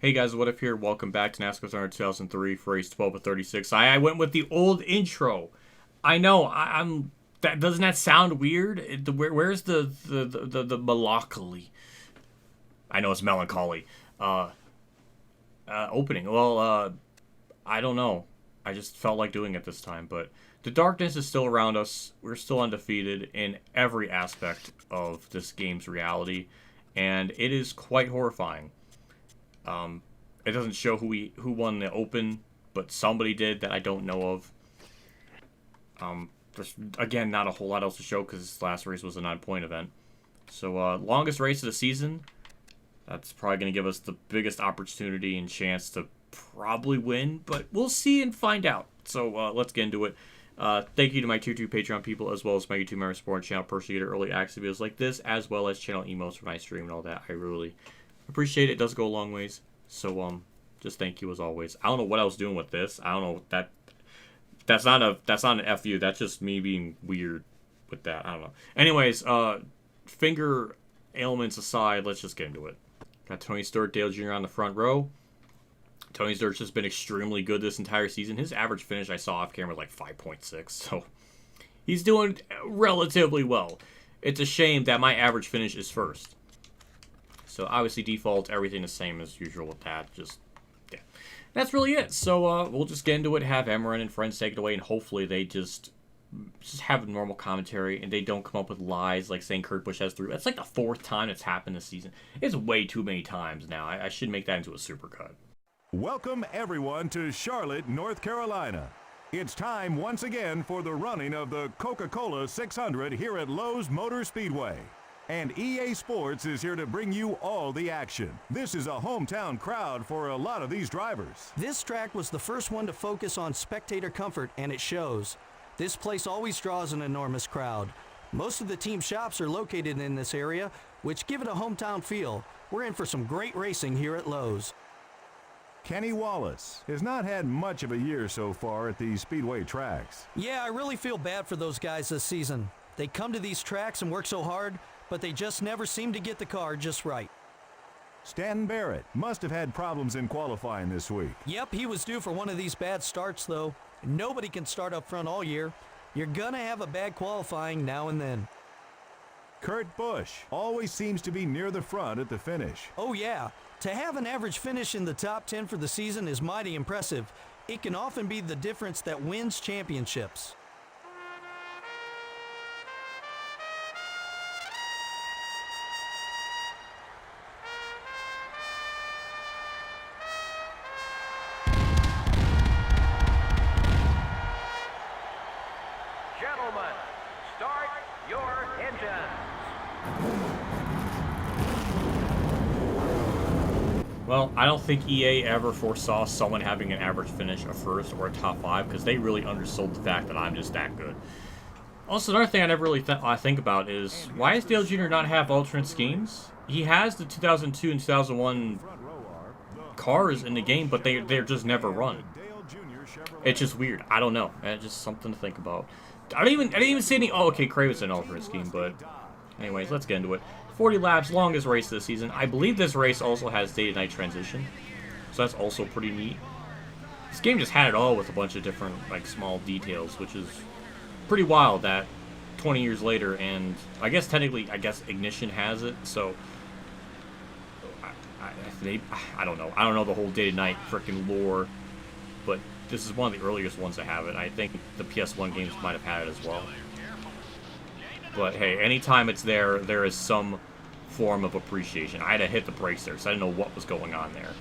Hey guys, what if here? Welcome back to NASCAR 2003 for race 12 of 36. I went with the old intro. I know I'm. That doesn't that sound weird? Where's the melancholy? I know it's melancholy. Opening. Well, I don't know. I just felt like doing it this time, but the darkness is still around us. We're still undefeated in every aspect of this game's reality, and it is quite horrifying. It doesn't show who won the Open, but somebody did that I don't know of. There's, again, not a whole lot else to show because this last race was a 9-point event. So, longest race of the season. That's probably going to give us the biggest opportunity and chance to probably win, but we'll see and find out. So, let's get into it. Thank you to my Tier 2 Patreon people, as well as my YouTube member support channel. Personally, get early access videos like this, as well as channel emos when I stream and all that. I really appreciate it. It does go a long ways. So, just thank you as always. I don't know what I was doing with this. I don't know that's not an FU. That's just me being weird with that. I don't know. Anyways, finger ailments aside, let's just get into it. Got Tony Stewart, Dale Jr. on the front row. Tony Stewart's just been extremely good this entire season. His average finish I saw off camera was like 5.6, so he's doing relatively well. It's a shame that my average finish is first. So obviously default, everything the same as usual with that. Just, yeah. That's really it. So we'll just get into it, have Emran and friends take it away, and hopefully they just have a normal commentary and they don't come up with lies like saying Kurt Busch has 3. That's like the 4th time it's happened this season. It's way too many times now. I should make that into a supercut. Welcome everyone to Charlotte, North Carolina. It's time once again for the running of the Coca-Cola 600 here at Lowe's Motor Speedway. And EA Sports is here to bring you all the action. This is a hometown crowd for a lot of these drivers. This track was the first one to focus on spectator comfort, and it shows. This place always draws an enormous crowd. Most of the team shops are located in this area, which give it a hometown feel. We're in for some great racing here at Lowe's. Kenny Wallace has not had much of a year so far at these Speedway tracks. Yeah, I really feel bad for those guys this season. They come to these tracks and work so hard, but they just never seem to get the car just right. Stanton Barrett must have had problems in qualifying this week. Yep, he was due for one of these bad starts, though. Nobody can start up front all year. You're gonna have a bad qualifying now and then. Kurt Busch always seems to be near the front at the finish. Oh yeah, to have an average finish in the top 10 for the season is mighty impressive. It can often be the difference that wins championships. Gentlemen, start your engines. Well, I don't think EA ever foresaw someone having an average finish, a first, or a top 5, because they really undersold the fact that I'm just that good. Also, another thing I never really think about is, why does Dale Jr. not have alternate schemes? He has the 2002 and 2001 cars in the game, but they're just never run. It's just weird. I don't know. It's just something to think about. I didn't even see any. Oh, okay, Cray was an alternate scheme, but anyways, let's get into it. 40 laps, longest race of the season. I believe this race also has day to night transition, so that's also pretty neat. This game just had it all with a bunch of different like small details, which is pretty wild that 20 years later, and I guess technically, Ignition has it, so I don't know. I don't know the whole day to night freaking lore, but this is one of the earliest ones to have it. I think the PS1 games might have had it as well. But hey, anytime it's there, there is some form of appreciation. I had to hit the brakes there, so I didn't know what was going on there.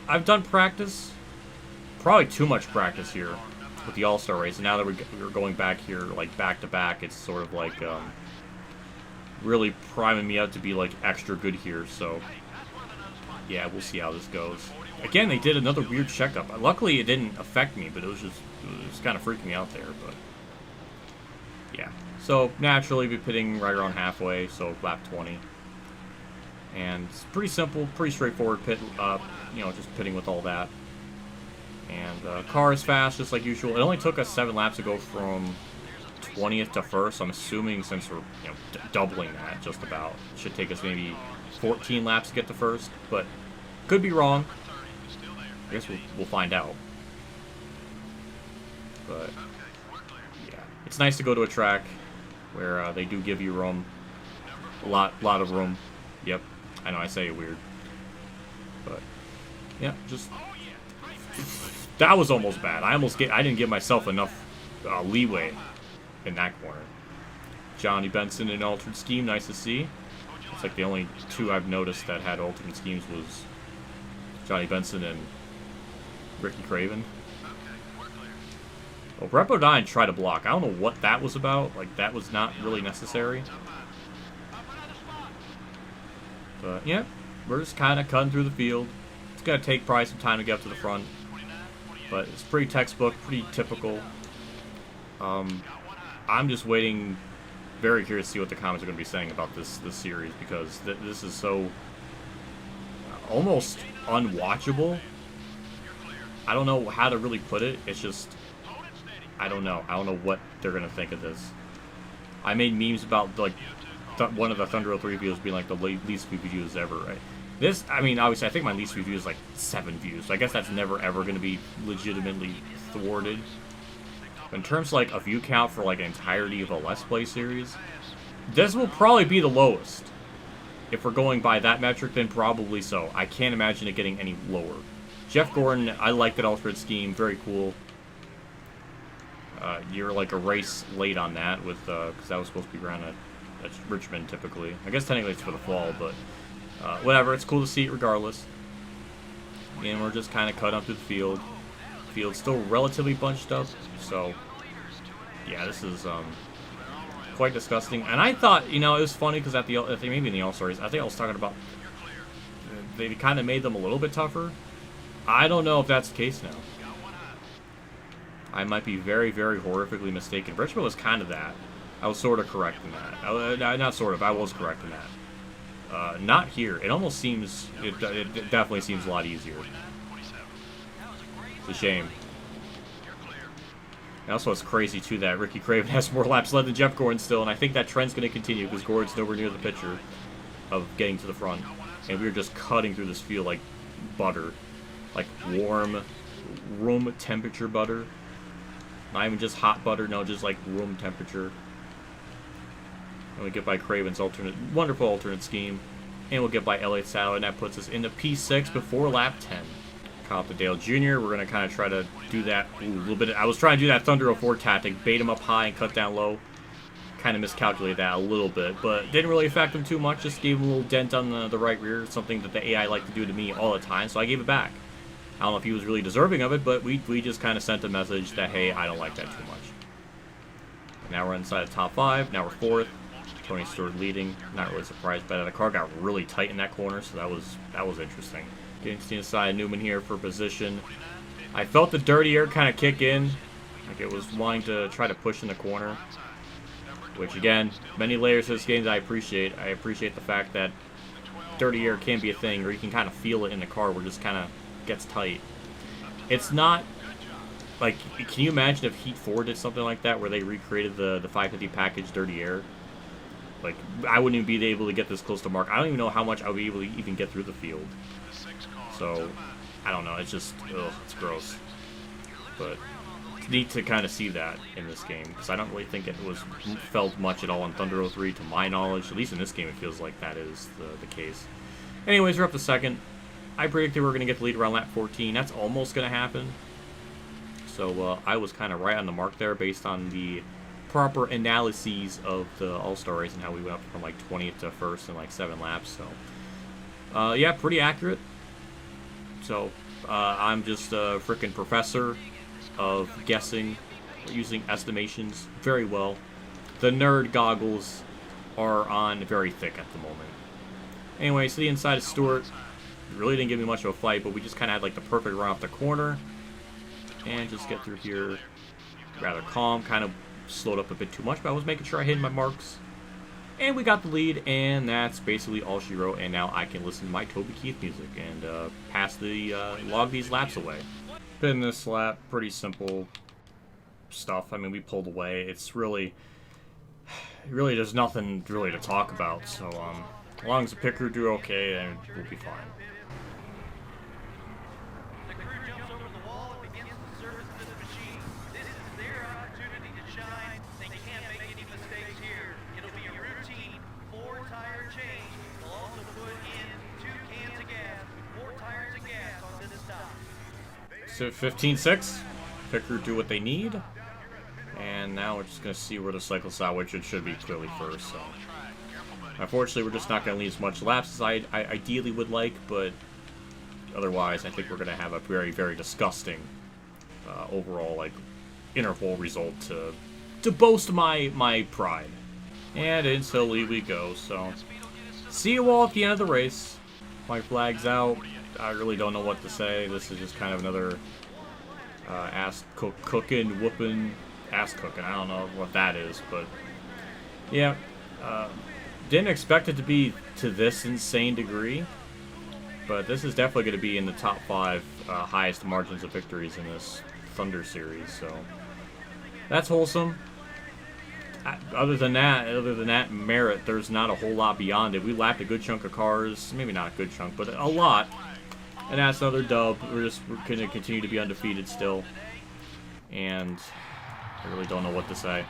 I've done practice, probably too much practice here with the All-Star race, and now that we're going back here, like back-to-back, it's sort of like really priming me up to be like extra good here, so yeah, we'll see how this goes. Again, they did another weird checkup. Luckily, it didn't affect me, but it was kind of freaking me out there, but yeah. So, naturally, be pitting right around halfway, so lap 20. And it's pretty simple, pretty straightforward pit, just pitting with all that. And car is fast, just like usual. It only took us 7 laps to go from 20th to 1st. I'm assuming since we're doubling that, just about, it should take us maybe 14 laps to get to first, but could be wrong. I guess we'll find out. But yeah, it's nice to go to a track where they do give you room, a lot of room. Yep, I know I say it weird, but yeah, just that was almost bad. I didn't give myself enough leeway in that corner. Johnny Benson in altered scheme, nice to see. It's like the only two I've noticed that had alternate schemes was Johnny Benson and Ricky Craven. Well, Repo9 tried to block. I don't know what that was about. Like, that was not really necessary. But, yeah, we're just kind of cutting through the field. It's going to take probably some time to get up to the front. But it's pretty textbook, pretty typical. I'm just waiting, very curious to see what the comments are going to be saying about this series, because this is so almost unwatchable. I don't know how to really put it. It's just, I don't know. I don't know what they're going to think of this. I made memes about, like, one of the Thunder 03 videos being, like, the least views ever, right? This, I mean, obviously, I think my least views is, like, 7 views. So I guess that's never, ever going to be legitimately thwarted. But in terms of, like, a view count for, like, an entirety of a Let's Play series, this will probably be the lowest. If we're going by that metric, then probably so. I can't imagine it getting any lower. Jeff Gordon, I like that alternate scheme. Very cool. You're like a race late on that with because that was supposed to be around at Richmond typically. I guess technically it's for the fall, but whatever. It's cool to see it regardless. And we're just kind of cut up through the field. The field's still relatively bunched up, so yeah, this is quite disgusting. And I thought, you know, it was funny because maybe in the All-Stars, I think I was talking about they kind of made them a little bit tougher. I don't know if that's the case now. I might be very, very horrifically mistaken. Richmond was kind of that. I was sort of correct in that. Not sort of. I was correct in that. Not here. It almost seems... It definitely seems a lot easier. It's a shame. And also, it's crazy, too, that Ricky Craven has more laps led than Jeff Gordon still, and I think that trend's going to continue because Gordon's nowhere near the picture of getting to the front. And we were just cutting through this field like butter. Like warm, room temperature butter. Not even just hot butter, no, just like room temperature. And we get by Craven's wonderful alternate scheme. And we'll get by Elliott Sadler, and that puts us into P6 before lap 10. Kyle Dale Jr., we're going to kind of try to do that a little bit. I was trying to do that Thunder 04 tactic, bait him up high and cut down low. Kind of miscalculated that a little bit, but didn't really affect him too much. Just gave him a little dent on the right rear, something that the AI like to do to me all the time, so I gave it back. I don't know if he was really deserving of it, but we just kind of sent a message that, hey, I don't like that too much. Now we're inside the top 5. Now we're 4th. Tony Stewart leading. Not really surprised by that. The car got really tight in that corner, so that was interesting. Getting to the inside, Newman here for position. I felt the dirty air kind of kick in. Like it was wanting to try to push in the corner. Which, again, many layers to this game that I appreciate. I appreciate the fact that dirty air can be a thing, or you can kind of feel it in the car where it just kind of gets tight. It's not like, can you imagine if Heat 4 did something like that where they recreated the 550 package dirty air? Like, I wouldn't even be able to get this close to Mark. I don't even know how much I would be able to even get through the field. So, I don't know. It's just, ugh, it's gross. But it's neat to kind of see that in this game, because I don't really think it was felt much at all in Thunder 03 to my knowledge. At least in this game, it feels like that is the case. Anyways, we're up to 2nd. I predicted we were going to get the lead around lap 14. That's almost going to happen. So I was kind of right on the mark there based on the proper analyses of the All-Star race and how we went up from like 20th to 1st in like 7 laps. So yeah, pretty accurate. So I'm just a freaking professor of guessing, using estimations very well. The nerd goggles are on very thick at the moment. Anyway, so the inside of Stewart. Really didn't give me much of a fight, but we just kind of had like the perfect run off the corner. And just get through here rather calm. Kind of slowed up a bit too much, but I was making sure I hit my marks. And we got the lead, and that's basically all she wrote. And now I can listen to my Toby Keith music and pass the log these laps away. Been this lap, pretty simple stuff. I mean, we pulled away. It's really there's nothing really to talk about. So As long as the pit crew do okay, then we'll be fine. The crew jumps over the wall and begins to service this machine. This is their opportunity to shine. They can't make any mistakes here. It'll be a routine 4-tire change. They'll also put in 2 cans of gas, 4 tires of gas on this stop. So 15-6. Pit crew do what they need. And now we're just going to see where the cycle's at, which it should be clearly first. So, unfortunately, we're just not going to leave as much laps as I ideally would like, but otherwise, I think we're going to have a very, very disgusting overall, like, interval result to boast my pride. And instantly we go. So, see you all at the end of the race. My flag's out. I really don't know what to say. This is just kind of another ass cooking, whooping. Ass cooking. I don't know what that is, but yeah, didn't expect it to be to this insane degree, but this is definitely going to be in the top 5 highest margins of victories in this Thunder series, so that's wholesome. Other than that merit, there's not a whole lot beyond it. We lapped a good chunk of cars, maybe not a good chunk, but a lot, and that's another dub. We're going to continue to be undefeated still, and I really don't know what to say.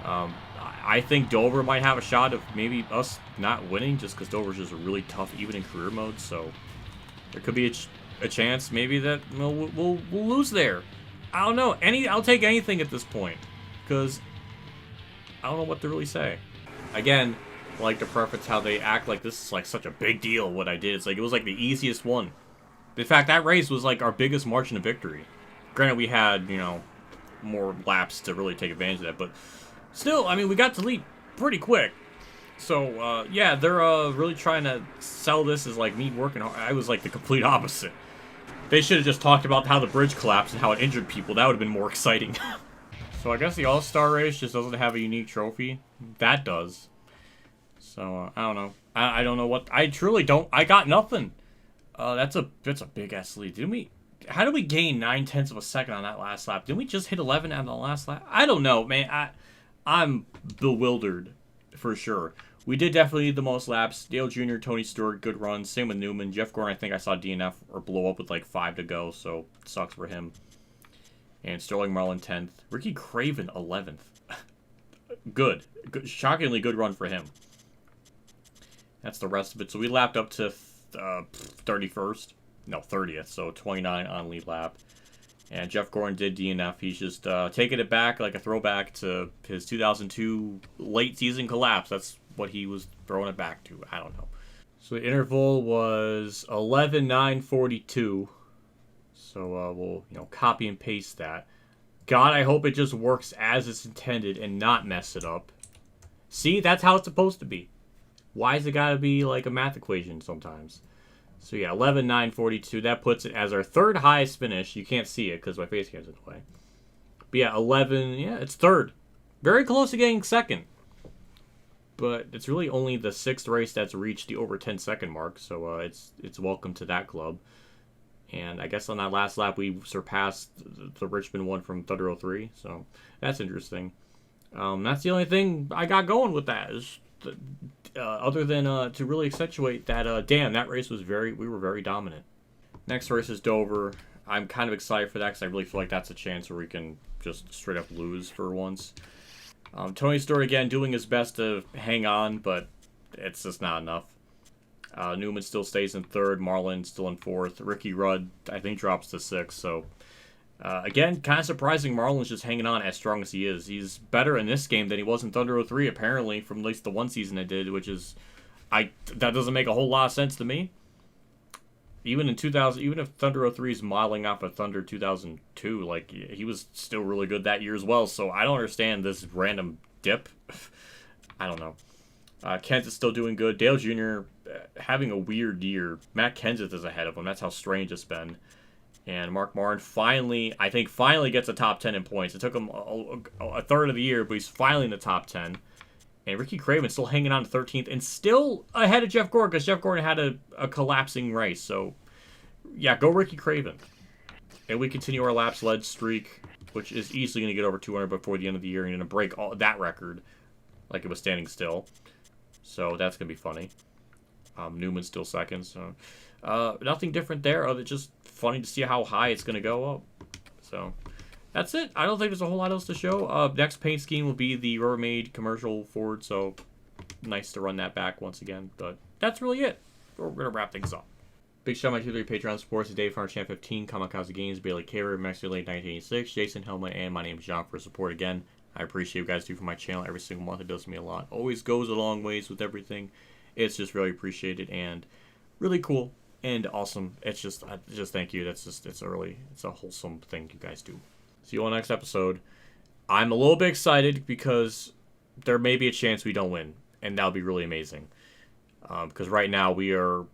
I think Dover might have a shot of maybe us not winning just because Dover's just really tough even in career mode, so there could be a chance maybe that we'll lose there. I don't know. I'll take anything at this point because I don't know what to really say. Again, I like to preface how they act like this is like such a big deal what I did. It's like it was like the easiest one. In fact, that race was like our biggest margin of victory. Granted, we had, you know, more laps to really take advantage of that, but still, I mean, we got to lead pretty quick. So, yeah, they're really trying to sell this as, like, me working hard. I was, like, the complete opposite. They should have just talked about how the bridge collapsed and how it injured people. That would have been more exciting. So, I guess the All-Star race just doesn't have a unique trophy. That does. So, I don't know. I don't know what... I truly don't... I got nothing. That's a big-ass lead. Didn't we... How did we gain 9/10 of a second on that last lap? Didn't we just hit 11 on the last lap? I don't know, man. I'm bewildered, for sure. We did definitely need the most laps. Dale Jr., Tony Stewart, good runs. Same with Newman. Jeff Gordon, I think I saw DNF or blow up with like 5 to go, so sucks for him. And Sterling Marlin 10th. Ricky Craven 11th. Good. Shockingly good run for him. That's the rest of it. So we lapped up to 31st. No, 30th, so 29 on lead lap. And Jeff Gordon did DNF. He's just taking it back like a throwback to his 2002 late season collapse. That's what he was throwing it back to. I don't know. So the interval was 11:09:42. So we'll copy and paste that. God, I hope it just works as it's intended and not mess it up. See, that's how it's supposed to be. Why has it got to be like a math equation sometimes? So yeah, 11:09:42. That puts it as our 3rd highest finish. You can't see it because my face cam's in the way. But yeah, 11. Yeah, it's 3rd. Very close to getting 2nd. But it's really only the 6th race that's reached the over 10-second mark. So it's welcome to that club. And I guess on that last lap we surpassed the Richmond one from Thunder 03. So that's interesting. That's the only thing I got going with that. Is other than to really accentuate that, damn, that race was we were very dominant. Next race is Dover. I'm kind of excited for that because I really feel like that's a chance where we can just straight up lose for once. Tony Stewart, again, doing his best to hang on, but it's just not enough. Newman still stays in 3rd. Marlin still in 4th. Ricky Rudd, I think, drops to 6th. So, again, kind of surprising Marlin's just hanging on as strong as he is. He's better in this game than he was in Thunder 03, apparently, from at least the one season I did, which is... that doesn't make a whole lot of sense to me. Even in 2000, even if Thunder 03 is modeling off of Thunder 2002, like, he was still really good that year as well, so I don't understand this random dip. I don't know. Kent is still doing good. Dale Jr. Having a weird year. Matt Kenseth is ahead of him. That's how strange it's been. And Mark Martin finally gets a top 10 in points. It took him a third of the year, but he's finally in the top 10. And Ricky Craven still hanging on to 13th and still ahead of Jeff Gordon because Jeff Gordon had a collapsing race. So, yeah, go Ricky Craven. And we continue our laps led streak, which is easily going to get over 200 before the end of the year and going to break that record like it was standing still. So that's going to be funny. Newman's still second. So nothing different there. Other just funny to see how high it's going to go up. So that's it. I don't think there's a whole lot else to show. Next paint scheme will be the Rubbermaid commercial Ford. So nice to run that back once again. But that's really it. We're going to wrap things up. Big shout out to the Patreon supporters today for our Champ 15, Kamikazegames, Bailey Carey, Mexico Late 1986, Jason Hellman, and my name is John for support again. I appreciate you guys do for my channel every single month. It does me a lot. Always goes a long ways with everything. It's just really appreciated and really cool and awesome. It's just thank you. That's just, it's a wholesome thing you guys do. See you on the next episode. I'm a little bit excited because there may be a chance we don't win, and that'll be really amazing. Because right now we are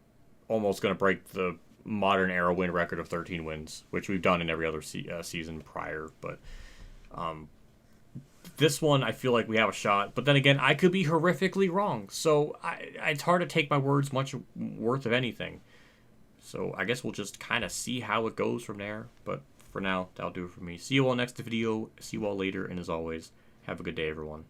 almost going to break the modern era win record of 13 wins, which we've done in every other season prior. But this one, I feel like we have a shot. But then again, I could be horrifically wrong. So it's hard to take my words much worth of anything. So I guess we'll just kind of see how it goes from there. But for now, that'll do it for me. See you all next video. See you all later. And as always, have a good day, everyone.